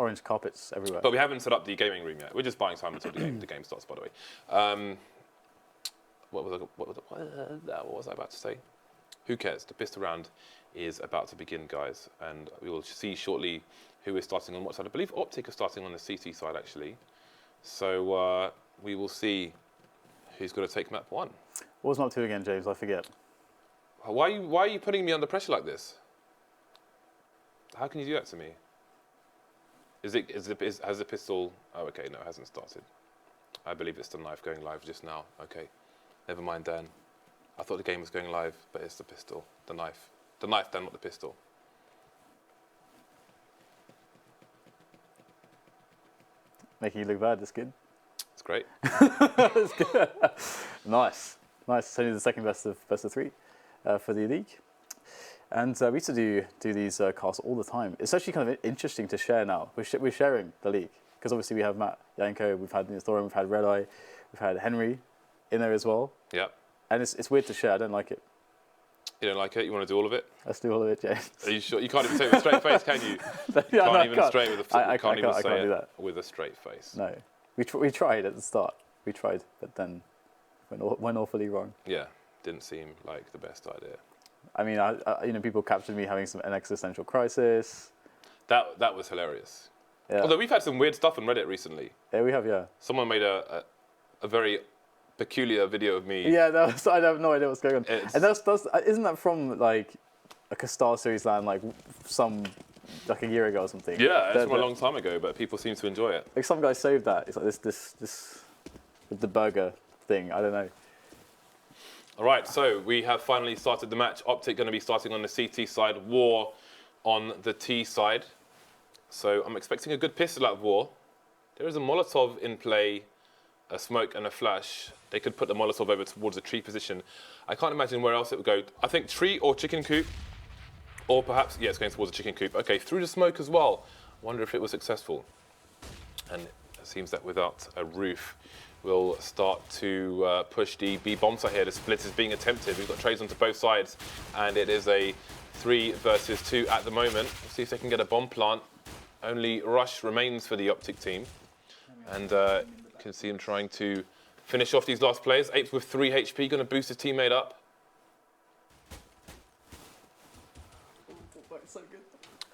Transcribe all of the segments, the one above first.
orange carpets everywhere. But we haven't set up the gaming room yet. We're just buying time until the game starts, by the way. What was I about to say? Who cares? The pistol round is about to begin, guys, and we will see shortly who is starting on what side. I believe OpTic is starting on the CT side, actually. So we will see who's going to take map 1. What was map 2 again, James? I forget. Why are you putting me under pressure like this? How can you do that to me? Has the pistol... Oh, okay, no, it hasn't started. I believe it's the knife going live just now. Okay, never mind, Dan. I thought the game was going live, but it's the pistol, the knife. The knife, Dan, not the pistol. Making you look bad, that's good. It's great. That's good. Nice. It's only the second best of 3 for the league. And we used to do these casts all the time. It's actually kind of interesting to share now. We're sharing the league. Because obviously we have Matt, Yanko, we've had Thorin, we've had Red Eye, we've had Henry in there as well. Yeah. And it's weird to share. I don't like it. You don't like it? You want to do all of it? Let's do all of it, James. Are you sure? You can't even say it with a straight face, can you? You Yeah, can't even straight with a I can't do that with a straight face. No. We tried at the start. We tried, but then went awfully wrong. Yeah, didn't seem like the best idea. I mean, people captured me having an existential crisis. That was hilarious. Yeah. Although we've had some weird stuff on Reddit recently. Yeah, we have, yeah. Someone made a very peculiar video of me. Yeah, I have no idea what's going on. And isn't that from like a Star Series land like a year ago or something? Yeah, it's from a long time ago, but people seem to enjoy it. Like some guy saved that. It's like this with the burger thing. I don't know. All right, so we have finally started the match. OpTic going to be starting on the CT side, War on the T side. So I'm expecting a good pistol out of War. There is a Molotov in play, a smoke and a flash. They could put the Molotov over towards the tree position. I can't imagine where else it would go. I think tree or chicken coop, or perhaps, yeah, it's going towards the chicken coop. Okay, through the smoke as well. Wonder if it was successful. And it seems that without a roof, we'll start to push the B bomb site here. The split is being attempted. We've got trades onto both sides, and it is a 3 versus 2 at the moment. We'll see if they can get a bomb plant. Only rush remains for the OpTic team. And you can see him trying to finish off these last players. Apes with 3 HP, going to boost his teammate up.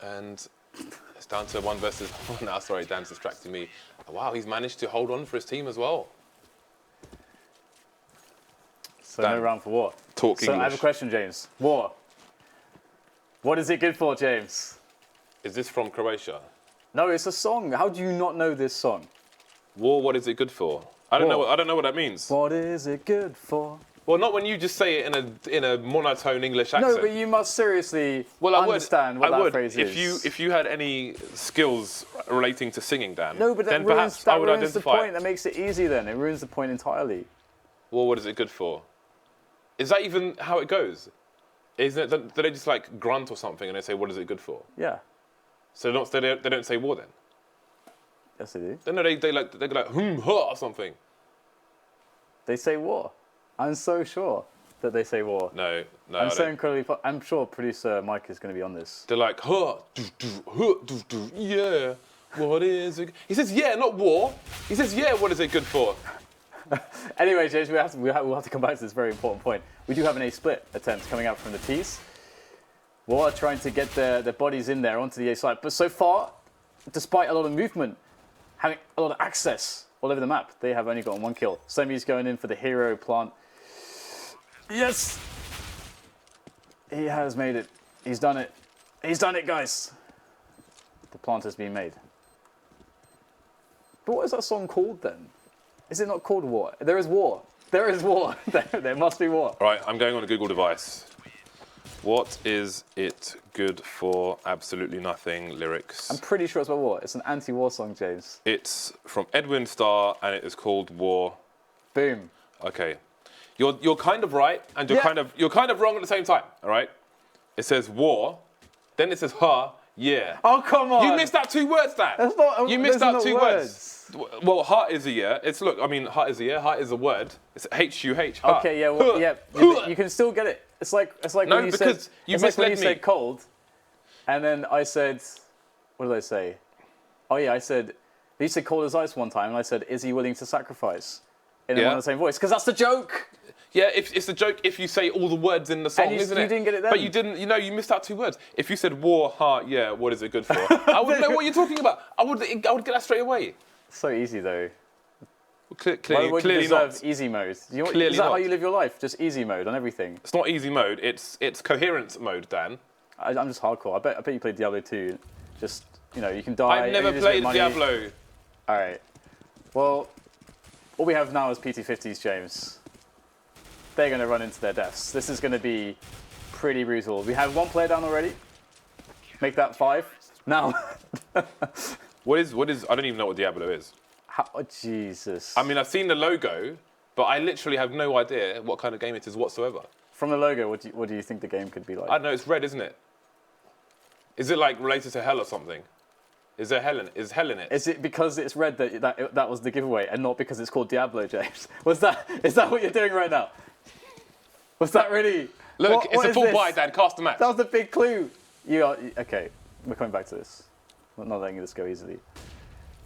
And it's down to 1 versus 1 now. Sorry, Dan's distracting me. Wow, he's managed to hold on for his team as well. So Dan, no round for War. Talk So English. I have a question, James. War. What is it good for, James? Is this from Croatia? No, it's a song. How do you not know this song? War, what is it good for? I don't know what that means. What is it good for? Well, not when you just say it in a monotone English accent. No, but you must seriously understand what that phrase is. If you had any skills relating to singing, Dan, no, but then perhaps I would ruins identify the point. That makes it easy then. It ruins the point entirely. Well, what is it good for? Is that even how it goes? Is it? Do they just like grunt or something and they say, what is it good for? Yeah. So they don't say war then? Yes, they do. Then no, they go like, ha, or something. They say war. I'm so sure that they say war. No. I'm so incredibly... I'm sure producer Mike is going to be on this. They're like, yeah, what is it? He says, yeah, not war. He says, yeah, what is it good for? Anyway, James, we'll have to come back to this very important point. We do have an A split attempt coming out from the T's. War trying to get their bodies in there onto the A side. But so far, despite a lot of movement, having a lot of access all over the map, they have only gotten 1 kill. Semi's going in for the hero plant. Yes! He has made it. He's done it. He's done it, guys. The plant has been made. But what is that song called then? Is it not called War? There is war. There is war. There must be war. Right, I'm going on a Google device. What is it good for? Absolutely nothing. Lyrics. I'm pretty sure it's about war. It's an anti-war song, James. It's from Edwin Starr, and it is called War. Boom. Okay, you're kind of right, and you're kind of wrong at the same time. All right. It says war, then it says ha. Yeah. Oh, come on. You missed out 2 words, Dan. That's not, you missed out 2 words. Well, heart is a year. Heart is a year. Heart is a word. It's H-U-H. Heart. Okay, yeah, well, yeah. You can still get it. It's like No, when you because said, you it's like when misled you me. said cold, and then I said, what did I say? Oh yeah, I said, he said cold as ice one time, and I said, is he willing to sacrifice? In one and the same voice, because that's the joke. Yeah, it's a joke if you say all the words in the song, And isn't it? You didn't get it then. But you didn't, you missed out 2 words. If you said war, heart, yeah, what is it good for? I wouldn't know what you're talking about. I would get that straight away. So easy though. Clearly, Why would you deserve easy mode? Is that how you live your life? Just easy mode on everything? It's not easy mode, it's coherence mode, Dan. I'm just hardcore. I bet you played Diablo 2. Just, you can die. I've never played Diablo. All right. Well, all we have now is PT50s, James. They're going to run into their deaths. This is going to be pretty brutal. We have 1 player down already. Make that 5. Now. What is? I don't even know what Diablo is. Oh, Jesus. I mean, I've seen the logo, but I literally have no idea what kind of game it is whatsoever. From the logo, what do you think the game could be like? I don't know, it's red, isn't it? Is it like related to hell or something? Is hell in it? Is it because it's red that was the giveaway, and not because it's called Diablo, James? Is that what you're doing right now? Was that really? Look, it's a full buy, Dan. Cast the match. That was the big clue. Okay. We're coming back to this. We're not letting this go easily.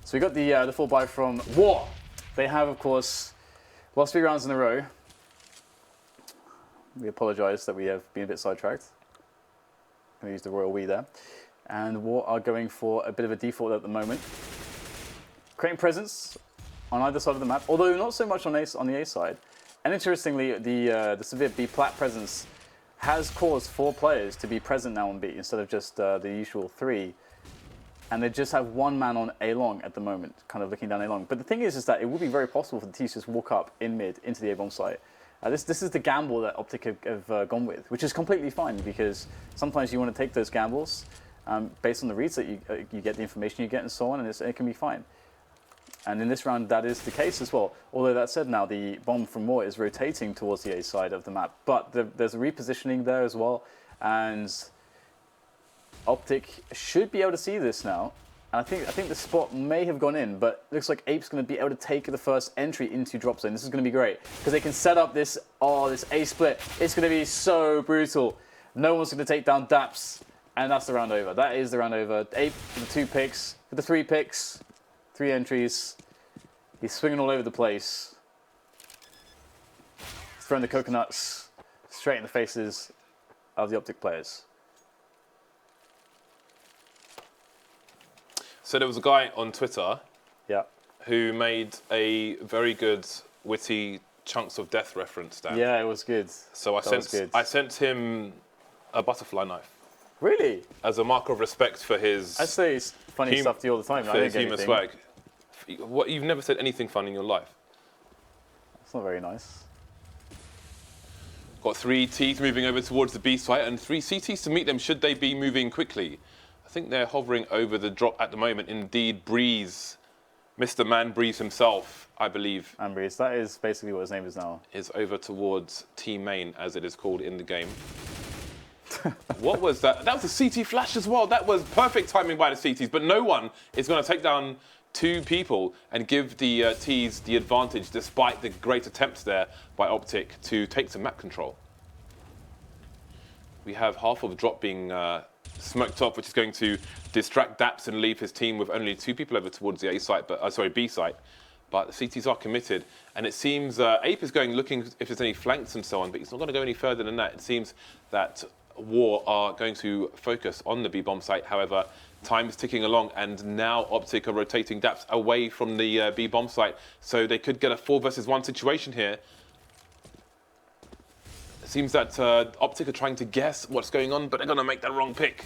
So we got the full buy from War. They have, of course, lost 3 rounds in a row. We apologise that we have been a bit sidetracked. I'm going to use the royal we there. And War are going for a bit of a default at the moment. Creating presence on either side of the map, although not so much on the A side. And interestingly, the severe B plat presence has caused 4 players to be present now on B instead of just the usual 3. And they just have 1 man on A long at the moment, kind of looking down A long. But the thing is that it would be very possible for the T's to just walk up in mid into the A bomb site. This is the gamble that OpTic have gone with, which is completely fine because sometimes you want to take those gambles based on the reads that you get, the information you get, and so on, and it can be fine. And in this round, that is the case as well. Although that said, now the bomb from War is rotating towards the A side of the map, but there's a repositioning there as well, and OpTic should be able to see this now. And I think the spot may have gone in, but it looks like Ape's going to be able to take the first entry into drop zone. This is going to be great because they can set up this A split. It's going to be so brutal. No one's going to take down Daps, and that's the round over. That is the round over. Ape with the 2 picks, with the 3 picks, 3 entries. He's swinging all over the place. He's throwing the coconuts straight in the faces of the OpTic players. So there was a guy on Twitter Yeah. who made a very good, witty Chunks of Death reference, Dan. Yeah, it was good. So I sent him a butterfly knife. Really? As a mark of respect for his... I say funny stuff to you all the time. For his humour swag. What, you've never said anything funny in your life. That's not very nice. Got 3 T's moving over towards the B site and 3 CTs to meet them should they be moving quickly. I think they're hovering over the drop at the moment. Indeed, Breeze, Mr. Man Breeze himself, I believe. Man Breeze, that is basically what his name is now. Is over towards T Main, as it is called in the game. What was that? That was a CT flash as well. That was perfect timing by the CTs, but no one is going to take down 2 people and give the T's the advantage, despite the great attempts there by OpTic to take some map control. We have half of the drop being smoked off, which is going to distract Daps and leave his team with only 2 people over towards the A site, B site. But the CTs are committed, and it seems Ape is going looking if there's any flanks and so on, but he's not going to go any further than that. It seems that War are going to focus on the B bomb site. However, time is ticking along, and now OpTic are rotating Daps away from the B bomb site, so they could get a 4 versus 1 situation here. It seems that OpTic are trying to guess what's going on, but they're going to make the wrong pick.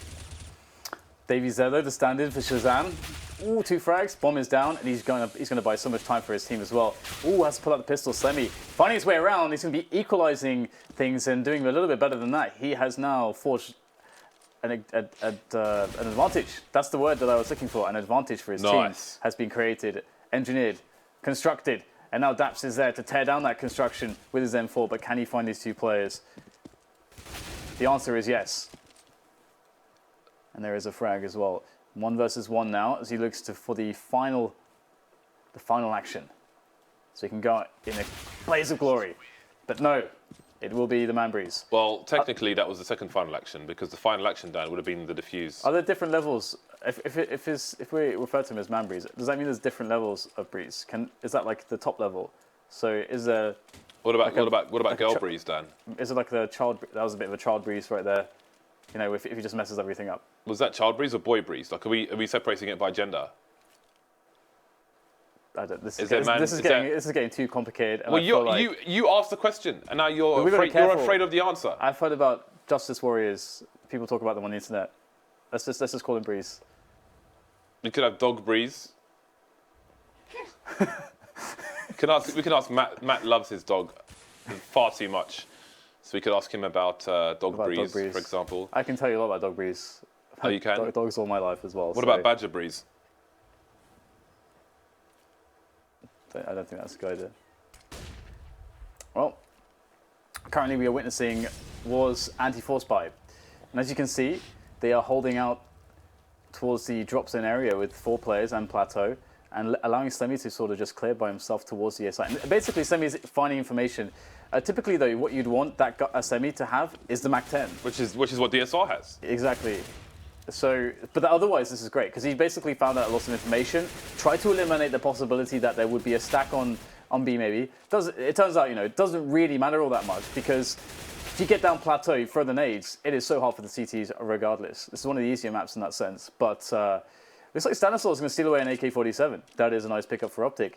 Davey Zello, the stand-in for Shazam. Ooh, 2 frags. Bomb is down, and he's going to buy so much time for his team as well. Ooh, has to pull out the pistol. Semi finding his way around. He's going to be equalizing things and doing a little bit better than that. He has now forged an advantage. That's the word that I was looking for. An advantage for his team has been created, engineered, constructed. And now Daps is there to tear down that construction with his M4, but can he find these 2 players? The answer is yes. And there is a frag as well. 1 versus 1 now as he looks for the final action. So he can go in a blaze of glory. But no, it will be the Man Breeze. Well, technically that was the second final action, because the final action, Dan, would have been the defuse. Are there different levels if we refer to him as man breeze, does that mean there's different levels of breeze? Is that like the top level? So is there? What about like girl breeze, Dan? Is it like the child? That was a bit of a child breeze right there. You know, if he just messes everything up. Was that child breeze or boy breeze? Like, are we separating it by gender? I don't. This Is is there this is getting too complicated. And Well, I feel like you asked the question, and now you're we've got to be careful. afraid of the answer. I've heard about justice warriors. People talk about them on the internet. Let's just call him breeze. We could have dog breeze. we can ask Matt. Matt loves his dog far too much, so we could ask him about dog breeze, for example. I can tell you a lot about dog breeze. Oh, you can? Dogs all my life as well. What about badger breeze? I don't think that's a good idea. Well, currently we are witnessing War's anti-force buy. And as you can see, they are holding out towards the drop zone area with 4 players and Plateau, and allowing Slemmy to sort of just clear by himself towards the A site. And basically, Slemmy is finding information. Typically, though, what you'd want that Slemmy to have is the MAC-10. Which is what DSR has. Exactly. So, but otherwise, this is great because he basically found out a lot of information. Tried to eliminate the possibility that there would be a stack on B. Maybe it turns out it doesn't really matter all that much because if you get down Plateau, you throw the nades. It is so hard for the CTs regardless. This is one of the easier maps in that sense. But looks like Stanislaw is going to steal away an AK-47. That is a nice pickup for OpTic.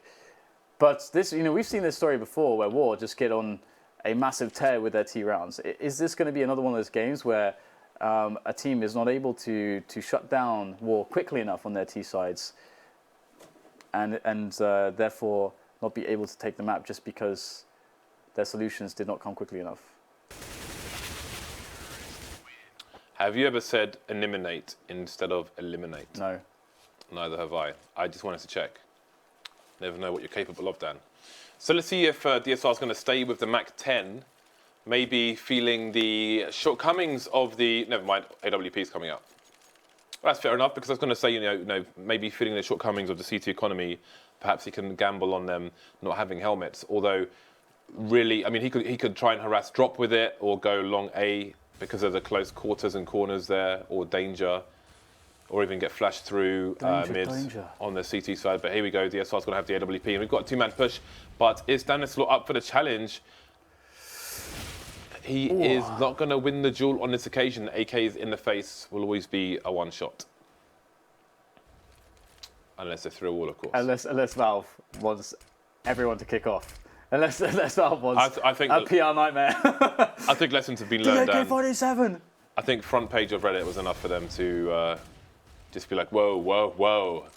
But this, we've seen this story before where War just get on a massive tear with their T rounds. Is this going to be another one of those games where a team is not able to shut down War quickly enough on their T sides, and therefore not be able to take the map just because their solutions did not come quickly enough? Have you ever said eliminate instead of eliminate? No. Neither have I. I just wanted to check. Never know what you're capable of, Dan. So let's see if DSR is going to stay with the MAC-10. Maybe feeling the shortcomings of the... Never mind, AWP is coming up. Well, that's fair enough, because I was going to say, maybe feeling the shortcomings of the CT economy, perhaps he can gamble on them not having helmets. Although, really, I mean, he could try and harass drop with it, or go long A because of the close quarters and corners there, or danger, or even get flashed through mid on the CT side. But here we go, DSR's going to have the AWP, and we've got a 2-man push. But is Stanislaw up for the challenge? He is not going to win the duel on this occasion. AKs in the face will always be a one-shot. Unless they're through a wall, of course. Unless Valve wants everyone to kick off. Unless Valve wants I think a PR nightmare. I think lessons have been learned. AK-47! I think front page of Reddit was enough for them to just be like, whoa, whoa, whoa.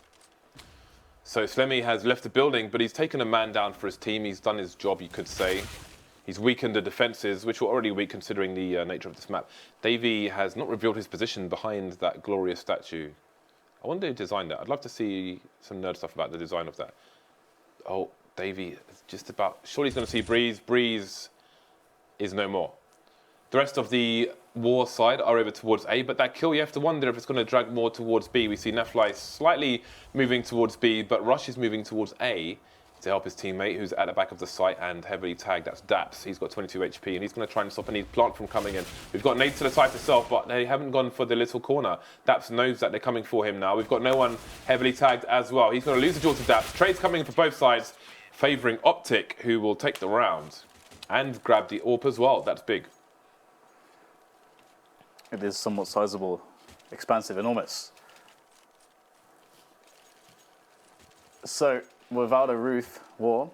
So Slemmy has left the building, but he's taken a man down for his team. He's done his job, you could say. He's weakened the defences, which were already weak considering the nature of this map. Davey has not revealed his position behind that glorious statue. I wonder who designed that. I'd love to see some nerd stuff about the design of that. Oh, Davey is just about... Surely he's going to see Breeze. Breeze is no more. The rest of the War side are over towards A, but that kill, you have to wonder if it's going to drag more towards B. We see Nefly slightly moving towards B, but Rush is moving towards A to help his teammate, who's at the back of the site and heavily tagged. That's Daps. He's got 22 HP, and he's going to try and stop any plant from coming in. We've got nades to the site itself, but they haven't gone for the little corner. Daps knows that they're coming for him now. We've got no one heavily tagged as well. He's going to lose the duel to Daps. Trades coming in for both sides, favouring OpTic, who will take the round and grab the AWP as well. That's big. It is somewhat sizable, expansive, enormous. So, without a roof War,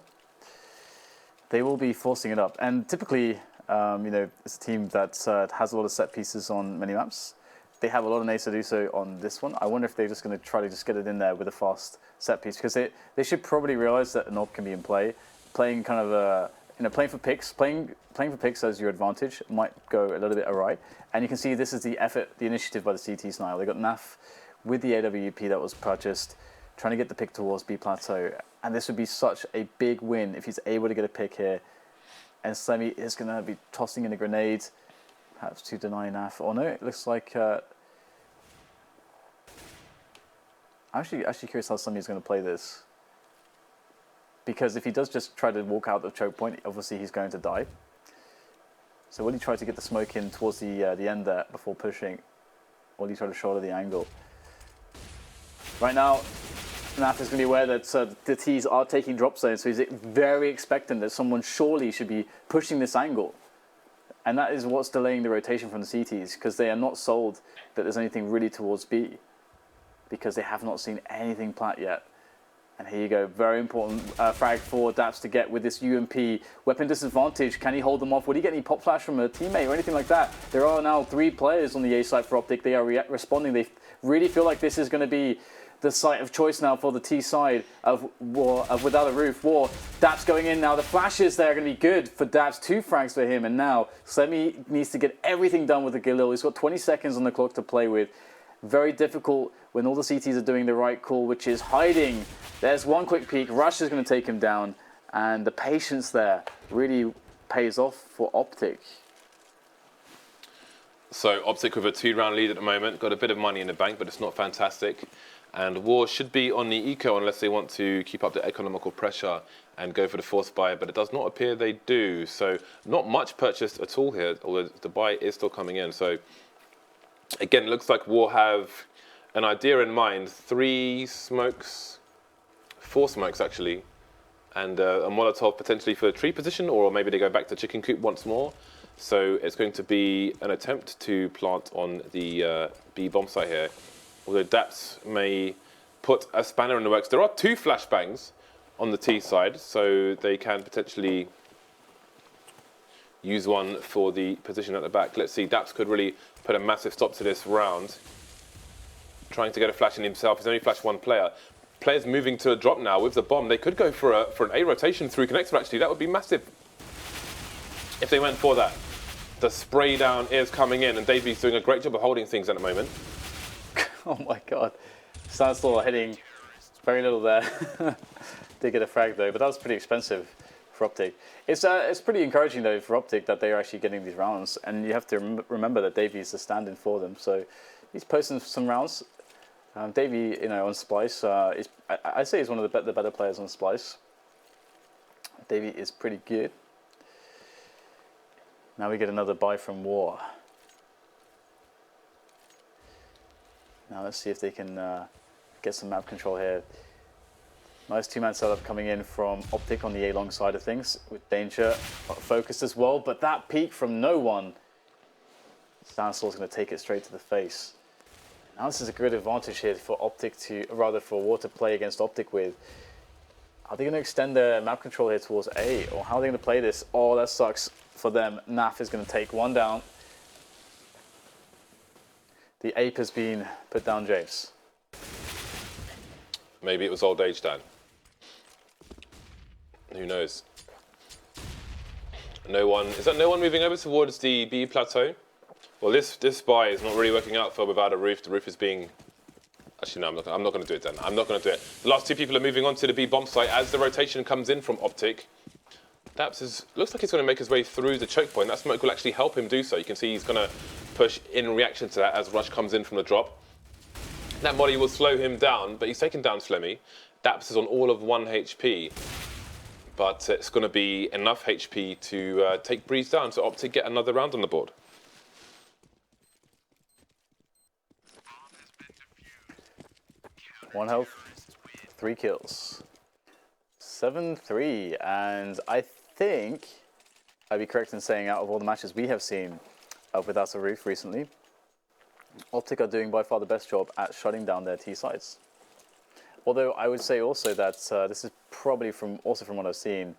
they will be forcing it up. And typically, it's a team that has a lot of set pieces on many maps. They have a lot of nays to do so on this one. I wonder if they're just going to try to just get it in there with a fast set piece, because they should probably realize that an AWP can be in play. Playing kind of playing for picks as your advantage might go a little bit awry. And you can see this is the effort, the initiative by the CTs now. They got NAF with the AWP that was purchased, trying to get the pick towards B Plateau. And this would be such a big win if he's able to get a pick here. And Slemmy is going to be tossing in a grenade, perhaps to deny NAF. Oh no, it looks like... I'm actually curious how Slemmy is going to play this. Because if he does just try to walk out the choke point, obviously he's going to die. So will he try to get the smoke in towards the end there before pushing? Or will he try to shoulder the angle? Right now, Naf is going to be aware that the T's are taking drop zones, so he's very expectant that someone surely should be pushing this angle. And that is what's delaying the rotation from the CTs, because they are not sold that there's anything really towards B, because they have not seen anything plat yet. And here you go, very important frag for Daps to get with this UMP. Weapon disadvantage, can he hold them off? Would he get any pop flash from a teammate or anything like that? There are now 3 players on the A side for OpTic. They are responding. They really feel like this is going to be the site of choice now for the T side of War, of Without a Roof. War, Daps going in now. The flashes there are going to be good for Daps. 2 frags for him. And now Slemmy needs to get everything done with the Galil. He's got 20 seconds on the clock to play with. Very difficult when all the CTs are doing the right call, which is hiding. There's one quick peek. Rush is going to take him down. And the patience there really pays off for OpTic. So OpTic with a 2-round lead at the moment. Got a bit of money in the bank, but it's not fantastic. And War should be on the eco unless they want to keep up the economical pressure and go for the forced buy, but it does not appear they do. So not much purchased at all here, although the buy is still coming in. So again, it looks like War have an idea in mind. 3 smokes, 4 smokes actually, and a Molotov potentially for the tree position, or maybe they go back to chicken coop once more. So it's going to be an attempt to plant on the B bomb site here. Although Daps may put a spanner in the works. There are 2 flashbangs on the T side, so they can potentially use one for the position at the back. Let's see, Daps could really put a massive stop to this round. Trying to get a flash in himself. He's only flashed 1 player. Players moving to a drop now with the bomb. They could go for an A rotation through connector actually. That would be massive if they went for that. The spray down is coming in, and Davy's doing a great job of holding things at the moment. Oh my god. Sandstorm hitting very little there. Did get a frag though, but that was pretty expensive for OpTic. It's pretty encouraging though for OpTic that they are actually getting these rounds, and you have to remember that Davey is the stand-in for them. So he's posting some rounds. Davey, you know, on Splice, I'd say he's one of the better players on Splice. Davey is pretty good. Now we get another buy from War. Now let's see if they can get some map control here. Nice 2-man setup coming in from OpTic on the A-long side of things, with Danger focused as well, but that peek from no one. Sandstorm's going to take it straight to the face. Now this is a good advantage here for OpTic for War to play against OpTic with. Are they going to extend their map control here towards A, or how are they going to play this? Oh, that sucks for them. Naf is going to take 1 down. The ape has been put down, James. Maybe it was old age, Dan. Who knows? No one. Is that no one moving over towards the B plateau? Well, this buy is not really working out for Without a Roof. The roof is being. Actually, no, I'm not going to do it, Dan. I'm not going to do it. The last 2 people are moving on to the B bomb site as the rotation comes in from OpTic. Daps looks like he's going to make his way through the choke point. That smoke will actually help him do so. You can see he's going to push in reaction to that as Rush comes in from the drop. That molly will slow him down, but he's taken down Slemmy. Daps is on all of 1 HP, but it's going to be enough HP to take Breeze down, so OpTic get another round on the board. One health, 3 kills. 7-3, and I think I'd be correct in saying out of all the matches we have seen Without a Roof recently, OpTic are doing by far the best job at shutting down their T sides. Although I would say also that this is probably from what I've seen,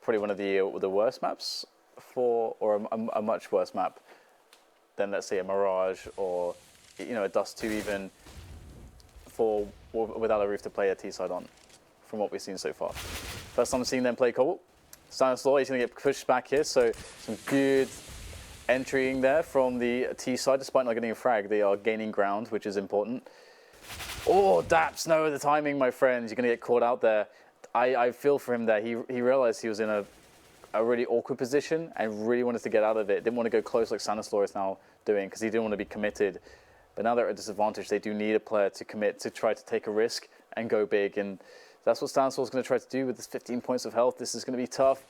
probably one of the worst maps or a much worse map than, let's say, a Mirage or, you know, a Dust 2 even, for Without a Roof to play a T side on, from what we've seen so far. First time seeing them play Cobble. Stanislaw, he's going to get pushed back here, so some good entering there from the T side. Despite not getting a frag, they are gaining ground, which is important. Oh, Daps, no, the timing, my friends. You're going to get caught out there. I feel for him there. He realized he was in a really awkward position and really wanted to get out of it. Didn't want to go close like Stanislaw is now doing, because he didn't want to be committed. But now they're at a disadvantage. They do need a player to commit, to try to take a risk and go big. And that's what Stanislaw is going to try to do with his 15 points of health. This is going to be tough.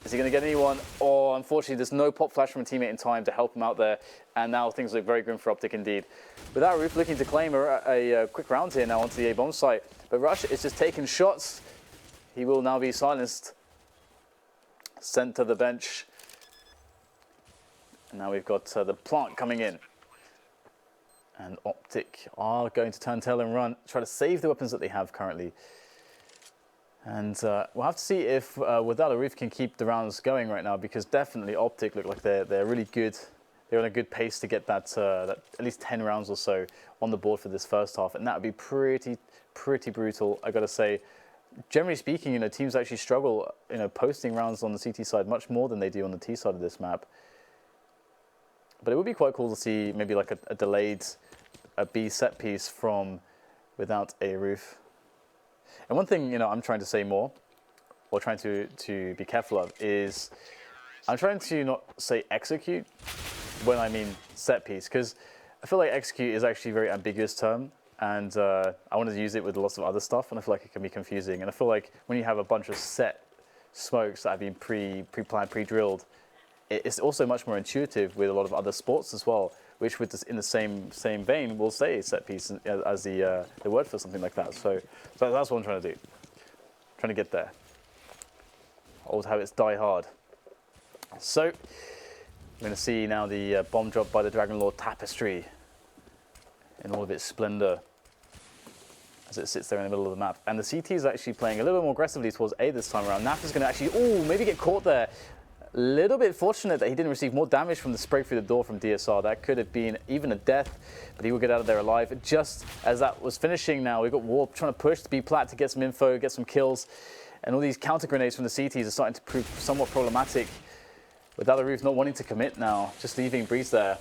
Is he going to get anyone? Oh, unfortunately, there's no pop flash from a teammate in time to help him out there. And now things look very grim for OpTic indeed. Without Roof looking to claim a quick round here now onto the A-bomb site. But Rush is just taking shots. He will now be silenced. Sent to the bench. And now we've got the plant coming in. And OpTic are going to turn tail and run. Try to save the weapons that they have currently. And we'll have to see if Without a Roof can keep the rounds going right now, because definitely OpTic look like they're really good. They're on a good pace to get that at least 10 rounds or so on the board for this first half, and that would be pretty brutal. I got to say, generally speaking, teams actually struggle, posting rounds on the CT side much more than they do on the T side of this map. But it would be quite cool to see maybe like a delayed B set piece from Without a Roof. And one thing, I'm trying to say more, or trying to be careful of, is I'm trying to not say execute when I mean set piece, because I feel like execute is actually a very ambiguous term, and I want to use it with lots of other stuff, and I feel like it can be confusing. And I feel like when you have a bunch of set smokes that have been pre-planned, pre-drilled, it's also much more intuitive with a lot of other sports as well, which in the same vein will say set piece as the word for something like that. So that's what I'm trying to do. Trying to get there. Old habits die hard. So we're going to see now the bomb drop by the Dragon Lord Tapestry in all of its splendor as it sits there in the middle of the map. And the CT is actually playing a little bit more aggressively towards A this time around. Naf is going to actually, maybe get caught there. Little bit fortunate that he didn't receive more damage from the spray through the door from DSR. That could have been even a death, but he will get out of there alive. Just as that was finishing now, we've got Warp trying to push to B plat to get some info, get some kills. And all these counter grenades from the CTs are starting to prove somewhat problematic. Without a Roof not wanting to commit now, just leaving Breeze there.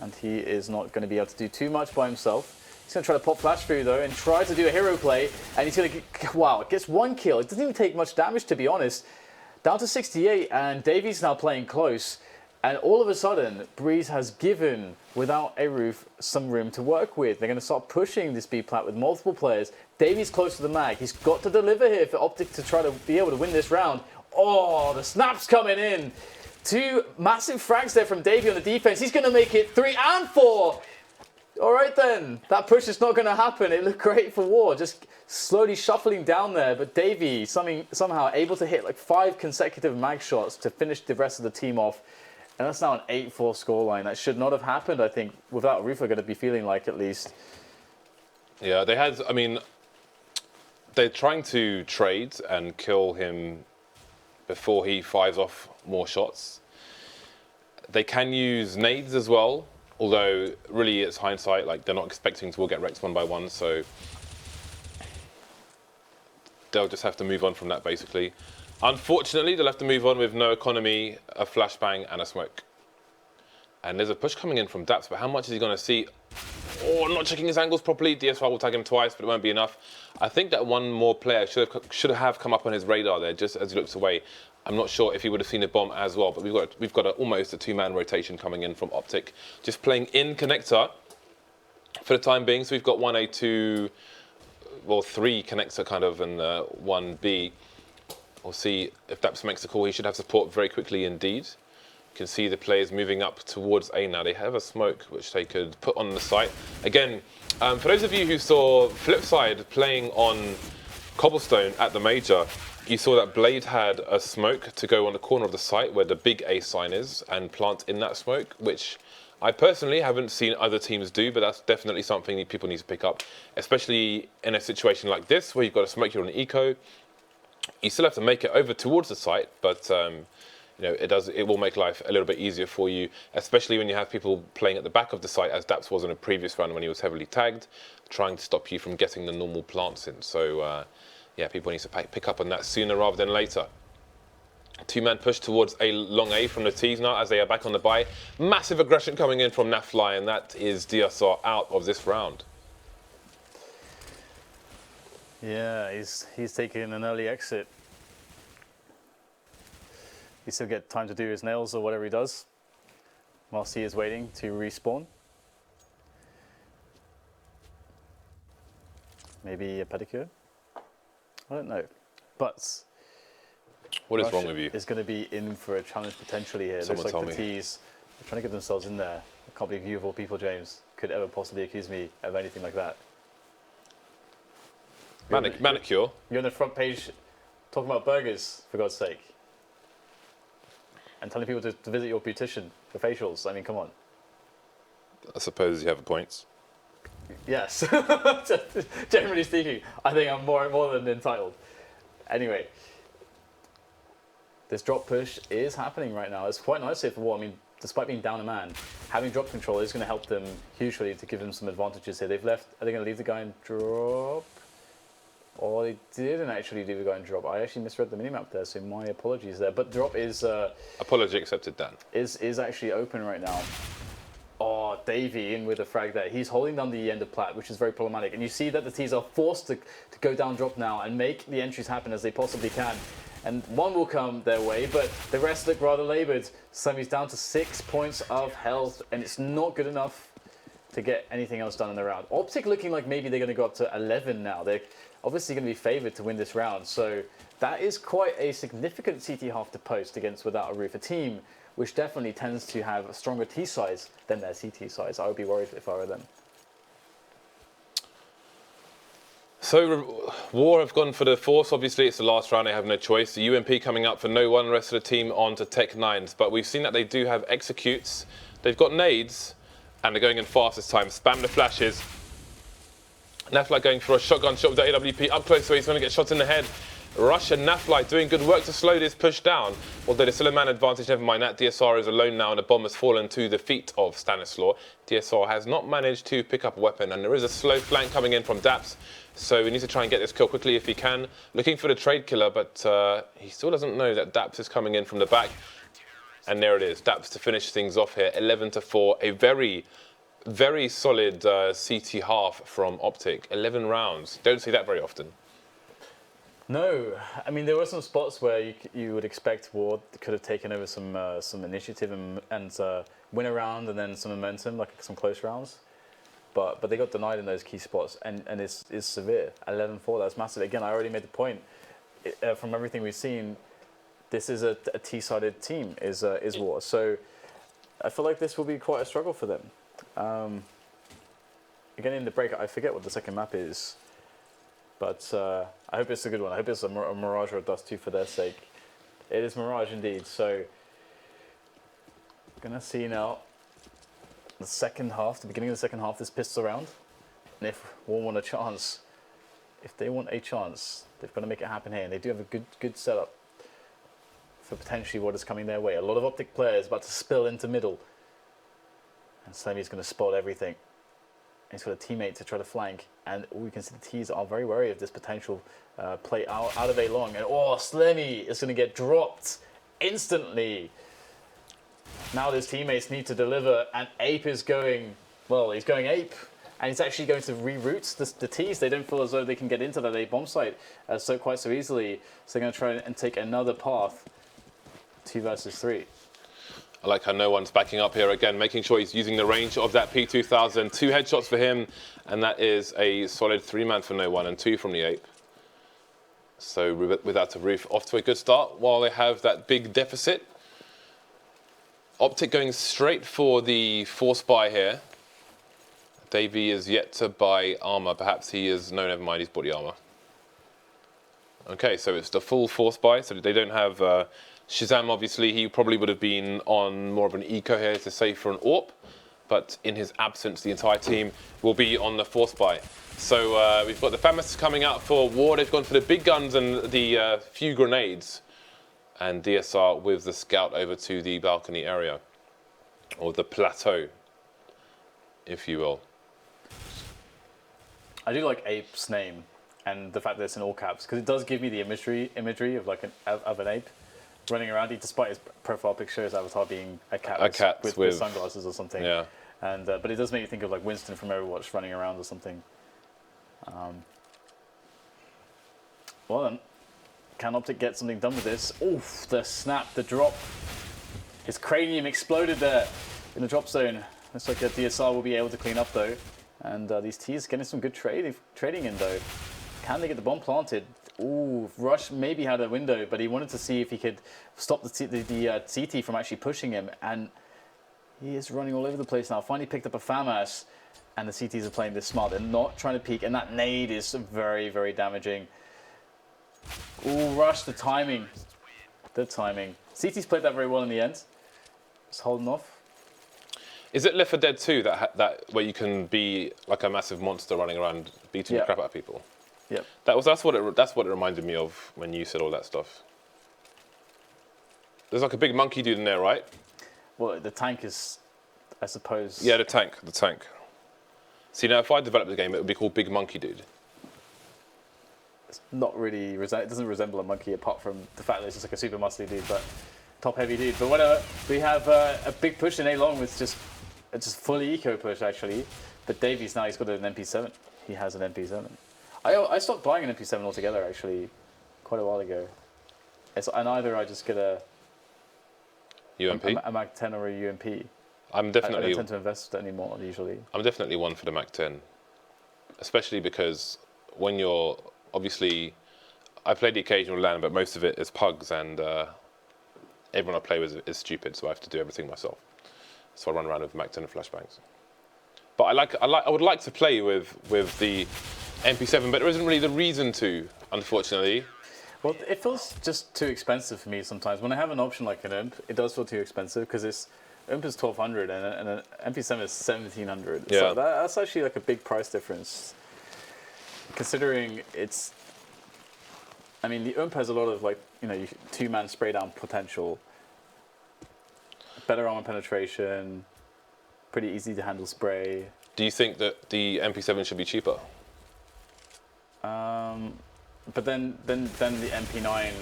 And he is not going to be able to do too much by himself. He's going to try to pop flash through though and try to do a hero play. And he's going to wow, gets one kill. It doesn't even take much damage, to be honest. Down to 68, and Davies now playing close. And all of a sudden, Breeze has given Without a Roof some room to work with. They're going to start pushing this B plat with multiple players. Davies close to the mag. He's got to deliver here for OpTic to try to be able to win this round. Oh, the snap's coming in. 2 massive frags there from Davey on the defense. He's going to make it 3 and 4. All right then, that push is not going to happen. It looked great for War, just slowly shuffling down there. But Davey somehow able to hit like 5 consecutive mag shots to finish the rest of the team off. And that's now an 8-4 scoreline. That should not have happened, I think, Without a Roof are going to be feeling like at least. Yeah, they're trying to trade and kill him before he fires off more shots. They can use nades as well. Although, really, it's hindsight. Like, they're not expecting to all get wrecked 1 by 1, so they'll just have to move on from that, basically. Unfortunately, they'll have to move on with no economy, a flashbang, and a smoke. And there's a push coming in from Daps, but how much is he going to see? Oh, not checking his angles properly. DSR will tag him twice, but it won't be enough. I think that one more player should have come up on his radar there, just as he looks away. I'm not sure if he would have seen a bomb as well, but we've got almost a 2-man rotation coming in from OpTic, just playing in connector for the time being. So we've got 1A, 2, well, 3 connector kind of, and 1B. We'll see if Daps makes the call. He should have support very quickly indeed. You can see the players moving up towards A now. They have a smoke which they could put on the site. Again, for those of you who saw Flipside playing on Cobblestone at the major, you saw that Blade had a smoke to go on the corner of the site where the big A sign is and plant in that smoke, which I personally haven't seen other teams do, but that's definitely something people need to pick up, especially in a situation like this where you've got a smoke here on the eco. You still have to make it over towards the site, but it will make life a little bit easier for you, especially when you have people playing at the back of the site, as Daps was in a previous round when he was heavily tagged, trying to stop you from getting the normal plants in. So, yeah, people need to pick up on that sooner rather than later. 2-man push towards a long A from the T's now as they are back on the buy. Massive aggression coming in from Nafly, and that is DSR out of this round. Yeah, he's taking an early exit. He still get time to do his nails or whatever he does, whilst he is waiting to respawn. Maybe a pedicure? I don't know. But What is wrong with you? Is going to be in for a challenge potentially here. Someone Looks tell like the me. T's are trying to get themselves in there. I can't believe you of all people, James, could ever possibly accuse me of anything like that. Manicure? You're on the front page talking about burgers, for God's sake. And telling people to visit your beautician for facials. I mean, come on. I suppose you have a point. Yes. Generally speaking, I think I'm more than entitled. Anyway, this drop push is happening right now. It's quite nice here for War. I mean, despite being down a man, having drop control is going to help them hugely to give them some advantages here. They've left. Are they going to leave the guy in drop? Or they didn't actually leave the guy in drop. I actually misread the minimap there, so my apologies there. But drop is Apology accepted, Dan. is actually open right now. Oh, Davey in with a frag there. He's holding down the end of plat, which is very problematic. And you see that the T's are forced to go down drop now and make the entries happen as they possibly can. And one will come their way, but the rest look rather laboured. Semi's down to 6 points of health, and it's not good enough to get anything else done in the round. OpTic looking like maybe they're going to go up to 11 now. They're obviously going to be favoured to win this round. So that is quite a significant CT half to post against Without a Roof, a team which definitely tends to have a stronger T size than their CT size. I would be worried if I were them. So War have gone for the Force. Obviously, it's the last round. They have no choice. The UMP coming up for no one. The rest of the team on to Tech 9s. But we've seen that they do have executes. They've got nades, and they're going in fast this time. Spam the flashes. Naflight going for a shotgun shot with the AWP up close, so he's going to get shot in the head. Rush and Naflight doing good work to slow this push down. Although there's still a man advantage, never mind that. DSR is alone now, and the bomb has fallen to the feet of Stanislaw. DSR has not managed to pick up a weapon, and there is a slow flank coming in from Daps. So he needs to try and get this kill quickly if he can. Looking for the trade killer, but he still doesn't know that Daps is coming in from the back. And there it is, Daps to finish things off here, 11-4. A very solid CT half from OpTic. 11 rounds. Don't see that very often. No, I mean there were some spots where you would expect Ward could have taken over some initiative and win a round and then some momentum, like some close rounds. But they got denied in those key spots, and it's severe. 11-4, that's massive. Again, I already made the point. From everything we've seen, this is a T-sided team, is War. So I feel like this will be quite a struggle for them. Again, in the break, I forget what the second map is. But I hope it's a good one. I hope it's a Mirage or a Dust 2 for their sake. It is Mirage indeed. So, gonna see now the second half, the beginning of the second half, this pistol round. And if War want a chance, if they want a chance, they've got to make it happen here. And they do have a good setup for potentially what is coming their way. A lot of OpTic players about to spill into middle. And Slemy's gonna spot everything. He's got a teammate to try to flank, and we can see the T's are very wary of this potential play out of A long. And Slemmy is going to get dropped instantly. Now his teammates need to deliver, and Ape is going, well, he's going Ape, and he's actually going to reroute the T's. They don't feel as though they can get into that A bomb site quite so easily, so they're going to try and take another path, 2 versus 3. I like how no one's backing up here again, making sure he's using the range of that P2000. 2 headshots for him, and that is a solid 3-man for no one and 2 from the Ape. So Without a Roof off to a good start while they have that big deficit. OpTic going straight for the force buy here. Davey is yet to buy armor. Perhaps he is, no, never mind, he's bought the armor. Okay, so it's the full force buy, so they don't have Shazam. Obviously, he probably would have been on more of an eco here to save for an AWP, but in his absence, the entire team will be on the force buy. So we've got the FAMAS coming out for War. They've gone for the big guns and the few grenades, and DSR with the scout over to the balcony area, or the plateau, if you will. I do like Ape's name and the fact that it's in all caps, because it does give me the imagery of like an ape running around, despite his profile picture, his avatar being a cat with sunglasses or something. Yeah. And but it does make you think of like Winston from Overwatch running around or something. Well then, can OpTic get something done with this? Oof, the snap, the drop. His cranium exploded there in the drop zone. Looks like the DSR will be able to clean up though. And these T's getting some good trading in though. Can they get the bomb planted? Ooh, Rush maybe had a window, but he wanted to see if he could stop the CT from actually pushing him, and he is running all over the place now. Finally picked up a FAMAS, and the CTs are playing this smart. They're not trying to peek, and that nade is very, very damaging. Ooh, Rush, the timing. The timing. CT's played that very well in the end. Just holding off. Is it Left 4 Dead 2 that where you can be like a massive monster running around beating the crap out of people? Yep. That's what it reminded me of when you said all that stuff. There's like a big monkey dude in there, right? Well, the tank is, I suppose. Yeah, the tank. See, now if I developed the game, it would be called Big Monkey Dude. It's not really, it doesn't resemble a monkey apart from the fact that it's just like a super muscly dude, but top heavy dude. But whatever, we have a big push in A-Long with just fully eco push actually. But Davies now, he's got an MP7. He has an MP7. I stopped buying an MP7 altogether actually quite a while ago. And either I just get a UMP? A Mag 10 or a UMP. I don't tend to invest anymore usually. I'm definitely one for the Mag 10, especially because when you're obviously, I play the occasional LAN, but most of it is pugs, and everyone I play with is stupid, so I have to do everything myself. So I run around with Mag 10 and flashbangs. But I would like to play with the MP7, but there isn't really the reason to, unfortunately. Well, it feels just too expensive for me sometimes. When I have an option like an imp, it does feel too expensive because imp is 1,200 and an MP7 is 1,700. Yeah. So that's actually like a big price difference. Considering it's, I mean, the imp has a lot of like, two-man spray down potential, better armor penetration, pretty easy to handle spray. Do you think that the MP7 should be cheaper? But then the MP9,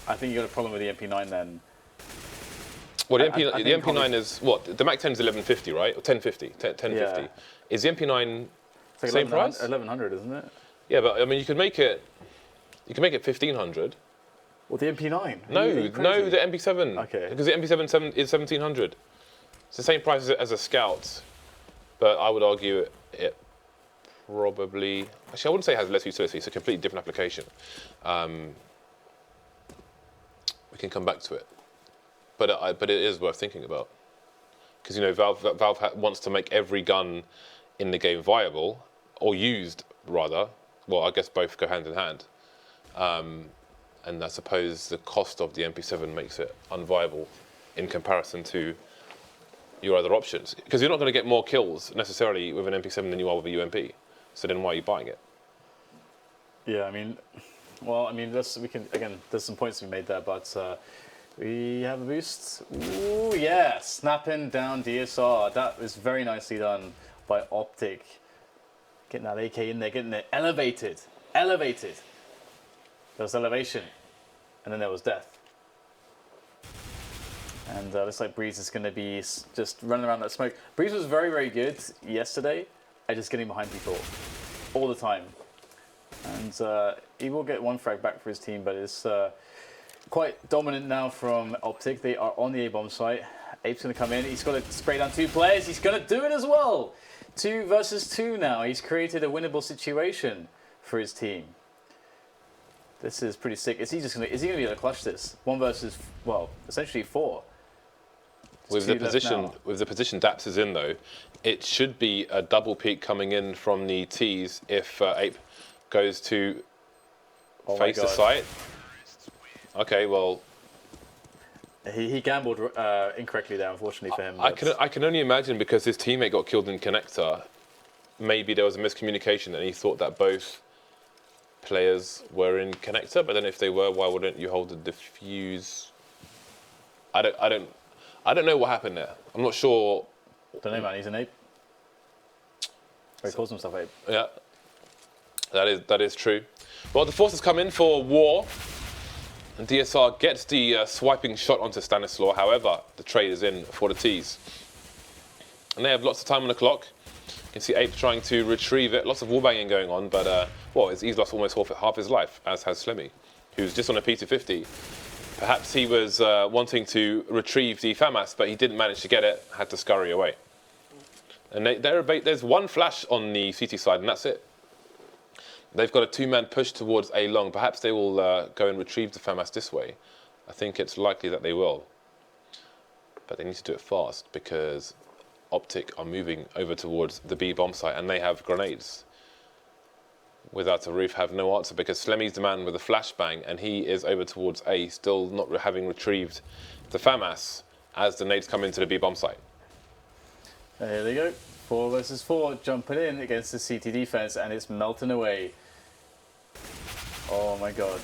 I think you got a problem with the MP9 then. Well, the MP9 is what? The Mac 10 is 1150, right? Or 1050. 1050. Yeah. Is the MP9 it's like same price? 1100, isn't it? Yeah, but I mean, you can make it 1500. Well, the MP9? No, the MP7. Okay. Because the MP7 is 1700. It's the same price as a Scout, but I would argue it probably. Actually, I wouldn't say it has less utility. It's a completely different application. We can come back to it, but it is worth thinking about because Valve wants to make every gun in the game viable or used rather. Well, I guess both go hand in hand. And I suppose the cost of the MP7 makes it unviable in comparison to your other options. Because you're not going to get more kills necessarily with an MP7 than you are with a UMP. So then why are you buying it? Yeah, there's some points to be made there, but we have a boost. Ooh, yeah, snapping down DSR. That was very nicely done by OpTic. Getting that AK in there, getting it elevated. There was elevation, and then there was death. And looks like Breeze is going to be just running around that smoke. Breeze was very, very good yesterday at just getting behind people all the time. And he will get one frag back for his team, but it's quite dominant now from OpTic. They are on the A-bomb site. Ape's going to come in. He's got to spray down two players. He's going to do it as well. 2 versus 2 now. He's created a winnable situation for his team. This is pretty sick. Is he going to be able to clutch this? 1 versus, well, essentially 4. With the position Daps is in though, it should be a double peek coming in from the T's if Ape goes to face the site. Okay, well. He gambled incorrectly there, unfortunately for him. I can only imagine because his teammate got killed in Connector, maybe there was a miscommunication and he thought that both players were in Connector, but then if they were, why wouldn't you hold the defuse? I don't know what happened there. I'm not sure. Don't know, man. He's an ape. Or he calls himself ape. Yeah, that is true. Well, the forces come in for war. And DSR gets the swiping shot onto Stanislaw. However, the trade is in for the T's. And they have lots of time on the clock. You can see Ape trying to retrieve it. Lots of wallbanging going on, but he's lost almost half his life, as has Slimmy, who's just on a P250. Perhaps he was wanting to retrieve the FAMAS, but he didn't manage to get it, had to scurry away. And there's one flash on the CT side, and that's it. They've got a two-man push towards A long. Perhaps they will go and retrieve the FAMAS this way. I think it's likely that they will. But they need to do it fast because OpTic are moving over towards the B bomb site and they have grenades. Without a roof, have no answer because Slemmy's the man with a flashbang and he is over towards A, still not having retrieved the FAMAS as the nades come into the B bomb site. Here they go. 4 versus 4, jumping in against the CT defense, and it's melting away. Oh my god.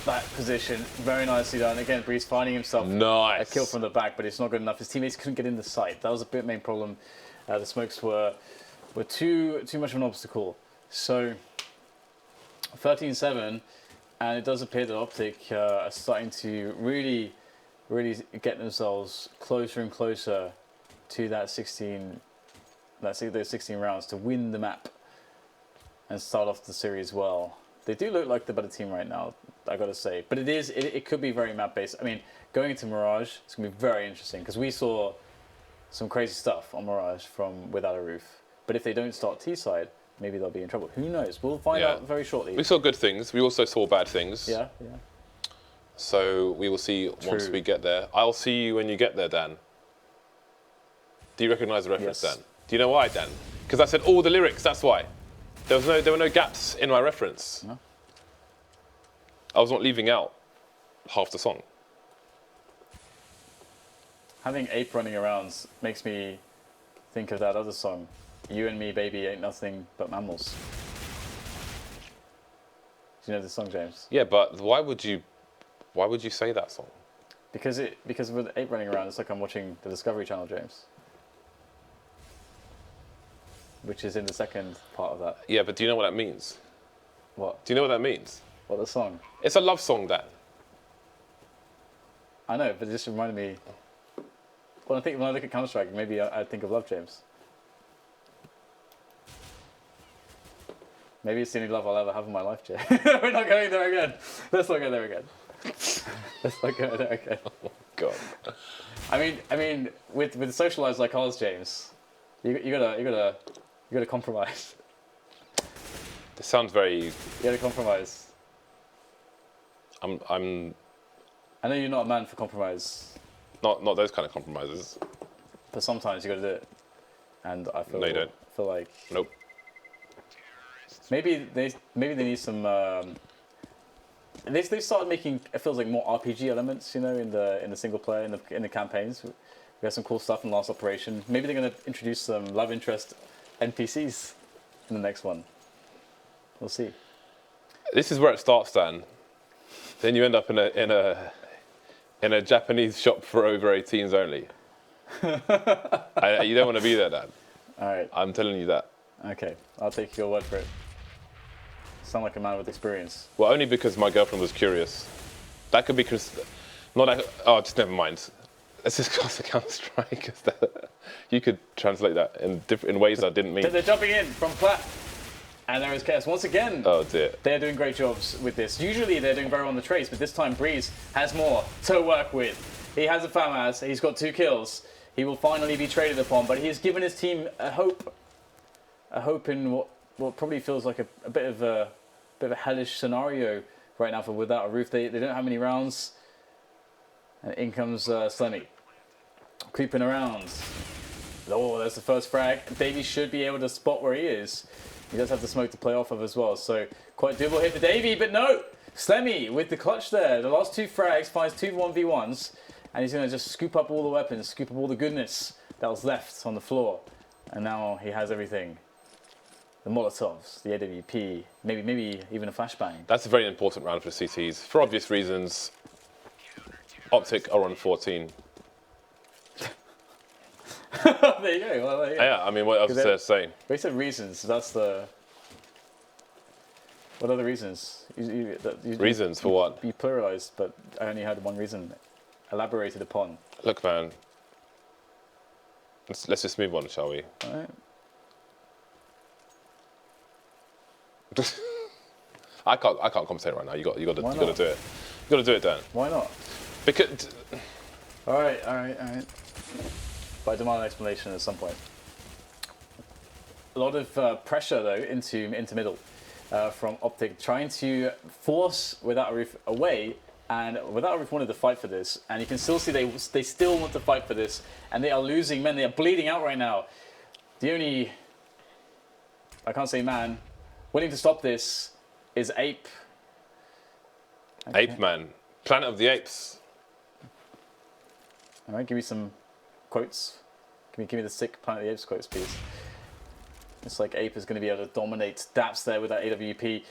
That position, very nicely done. Again, Breeze finding himself a kill from the back, but it's not good enough. His teammates couldn't get in the sight. That was a main problem. The smokes were too much of an obstacle. So 13-7, and it does appear that OpTic are starting to really get themselves closer and closer to that 16. Let's say those 16 rounds to win the map and start off the series well. They do look like the better team right now, I gotta say. But it could be very map based. I mean, going into Mirage, it's gonna be very interesting because we saw some crazy stuff on Mirage from Without a Roof. But if they don't start T side, maybe they'll be in trouble. Who knows? We'll find out very shortly. We saw good things. We also saw bad things. Yeah. So we will see once we get there. I'll see you when you get there, Dan. Do you recognise the reference, Dan? Do you know why, Dan? Because I said all the lyrics, that's why. There were no gaps in my reference. No. I was not leaving out half the song. Having Ape running around makes me think of that other song, You and Me, Baby, Ain't Nothing But Mammals. Do you know this song, James? Yeah, but why would you say that song? Because with Ape running around, it's like I'm watching the Discovery Channel, James. Which is in the second part of that. Yeah, but do you know what that means? What? Do you know what that means? What, the song? It's a love song, Dan. I know, but it just reminded me. When I look at Counter-Strike, maybe I think of Love, James. Maybe it's the only love I'll ever have in my life, James. We're not going there again. Let's not go there again. Let's not go there again. Oh God. I mean, with social lives like ours, James, you gotta compromise. This sounds very. You gotta compromise. I know you're not a man for compromise. Not those kind of compromises. But sometimes you gotta do it. And I feel. No, you don't. Feel like. Nope. Maybe they need some. They started making, it feels like, more RPG elements, you know, in the single player, in the campaigns. We had some cool stuff in Last Operation. Maybe they're going to introduce some love interest NPCs in the next one. We'll see. This is where it starts, Dan. Then you end up in a Japanese shop for over 18s only. You don't want to be there, Dan. All right. I'm telling you that. Okay, I'll take your word for it. Sound like a man with experience. Well, only because my girlfriend was curious. That could be not. Oh, just never mind. It's just classic Counter-Strike. You could translate that in ways I didn't mean. They're jumping in from Platt. And there is Chaos once again. Oh dear. They're doing great jobs with this. Usually they're doing very well on the trace, but this time Breeze has more to work with. He has a FAMAS. He's got 2 kills. He will finally be traded upon, but he has given his team a hope. A hope in what probably feels like a bit of a hellish scenario right now for Without a Roof. They don't have many rounds. And in comes Slemmy. Creeping around. Oh, there's the first frag. Davey should be able to spot where he is. He does have the smoke to play off of as well. So quite doable hit for Davey, but no! Slemmy with the clutch there. The last 2 frags finds 2 1v1s. And he's going to just scoop up all the weapons, scoop up all the goodness that was left on the floor. And now he has everything. The Molotovs, the AWP, maybe even a flashbang. That's a very important round for CTs. For obvious reasons, OpTic are on 14. There you go. Well, there you go. Yeah, I mean, what else is there to say? They said reasons. That's the. What are the reasons? Reasons for what? You pluralized, but I only had one reason elaborated upon. Look, man. Let's just move on, shall we? All right. I can't commentate right now. You got to do it. You got to do it, Dan. Why not? Because. All right. But I demand an explanation at some point. A lot of pressure though into middle. from OpTic, trying to force Without a Roof away. And Without a Roof wanted to fight for this. And you can still see they still want to fight for this. And they are losing men. They are bleeding out right now. The only, I can't say man, willing to stop this is Ape. Okay. Ape Man. Planet of the Apes. All right, give me some quotes. Give me the sick Planet of the Apes quotes, please. It's like Ape is going to be able to dominate Daps there with that AWP.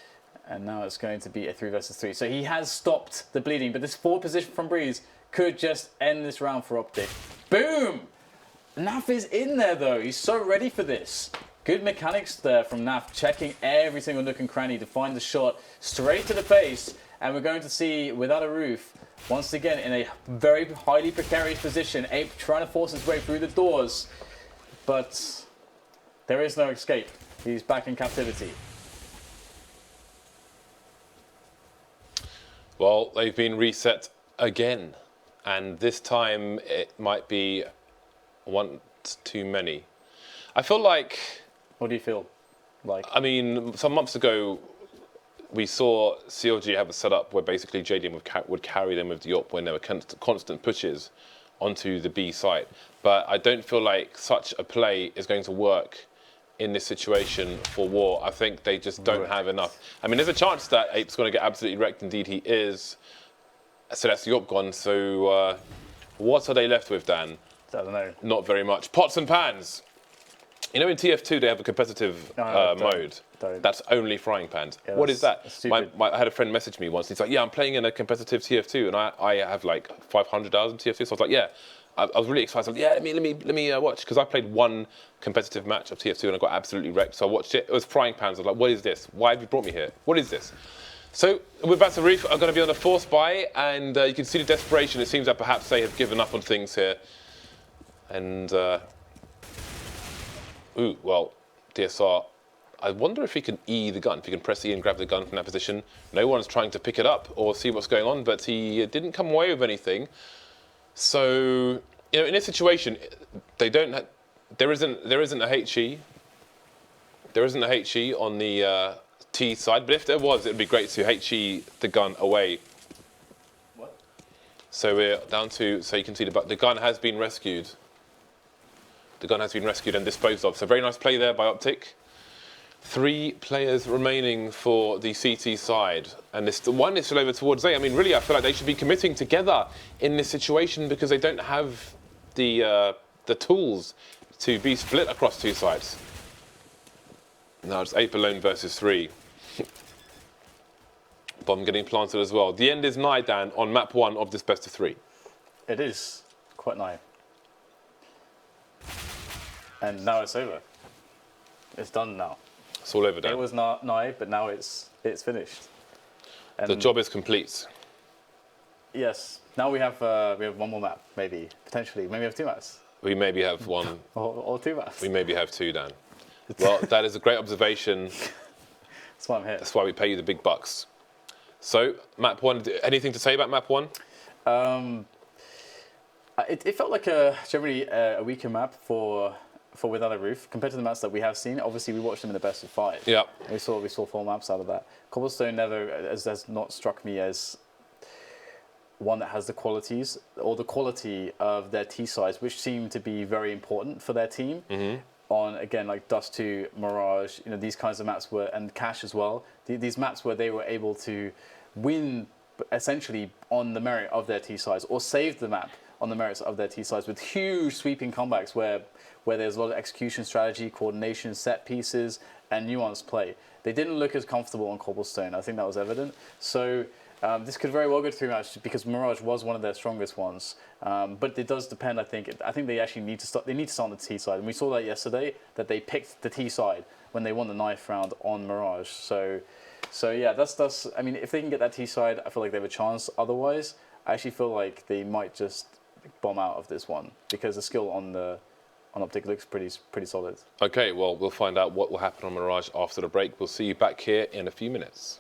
And now it's going to be a 3 versus 3. So he has stopped the bleeding, but this forward position from Breeze could just end this round for OpTic. Boom! Naf is in there though. He's so ready for this. Good mechanics there from Naf, checking every single nook and cranny to find the shot straight to the face. And we're going to see Without a Roof once again in a very highly precarious position. Ape trying to force his way through the doors, but there is no escape. He's back in captivity. Well, they've been reset again, and this time it might be one too many. I feel like... What do you feel like? I mean, some months ago, we saw CLG have a setup where basically JDM would carry them with the op when there were constant pushes onto the B site. But I don't feel like such a play is going to work in this situation for War. I think they just don't have enough. I mean, there's a chance that Ape's going to get absolutely wrecked. Indeed, he is. So that's the op gone. So what are they left with, Dan? I don't know. Not very much. Pots and pans. You know, in TF2, they have a competitive mode. That's only frying pans. Yeah, what is that? I had a friend message me once. He's like, yeah, I'm playing in a competitive TF2, and I have like 500,000 TF2. So I was like, yeah. I was really excited. I was like, yeah, let me watch, because I played one competitive match of TF2 and I got absolutely wrecked. So I watched it. It was frying pans. I was like, what is this? Why have you brought me here? What is this? So with Without a Roof, I'm going to be on a force buy, and you can see the desperation. It seems that perhaps they have given up on things here. And well, DSR. I wonder if he can E the gun, if he can press E and grab the gun from that position. No one's trying to pick it up or see what's going on, but he didn't come away with anything. So, you know, in this situation, they don't. There isn't a HE. There isn't a HE on the T side. But if there was, it'd be great to HE the gun away. What? So we're down to. So you can see the gun has been rescued. The gun has been rescued and disposed of. So very nice play there by OpTic. 3 players remaining for the CT side, and the one is still over towards A. I mean, really, I feel like they should be committing together in this situation because they don't have the tools to be split across 2 sides. Now it's Ape alone versus 3. Bomb getting planted as well. The end is nigh, Dan, on map 1 of this best of 3. It is quite nigh, and now it's over. It's done now. It's all over, Dan. It was not nigh, but now it's finished. And the job is complete. Yes. Now we have one more map, maybe potentially. Maybe we have 2 maps. We maybe have one. or 2 maps. We maybe have 2, Dan. Well, that is a great observation. That's why I'm here. That's why we pay you the big bucks. So, map 1. Anything to say about map 1? It felt like generally a weaker map for Without a Roof compared to the maps that we have seen. Obviously, we watched them in the best of 5. Yeah. We saw 4 maps out of that. Cobblestone has not struck me as one that has the qualities or the quality of their T sides, which seem to be very important for their team. Mm-hmm. On again, like Dust 2, Mirage, you know, these kinds of maps and Cash as well. These maps where they were able to win essentially on the merit of their T sides or save the map on the merits of their T sides with huge sweeping comebacks where there's a lot of execution strategy, coordination, set pieces, and nuanced play. They didn't look as comfortable on Cobblestone. I think that was evident. So this could very well go to 3 matches because Mirage was one of their strongest ones. But it does depend, I think. I think they actually need to start. They need to start on the T side, and we saw that yesterday that they picked the T side when they won the knife round on Mirage. So yeah, that's. I mean, if they can get that T side, I feel like they have a chance. Otherwise, I actually feel like they might just bomb out of this one because the skill on OpTic looks pretty solid. Okay, well, we'll find out what will happen on Mirage after the break. We'll see you back here in a few minutes.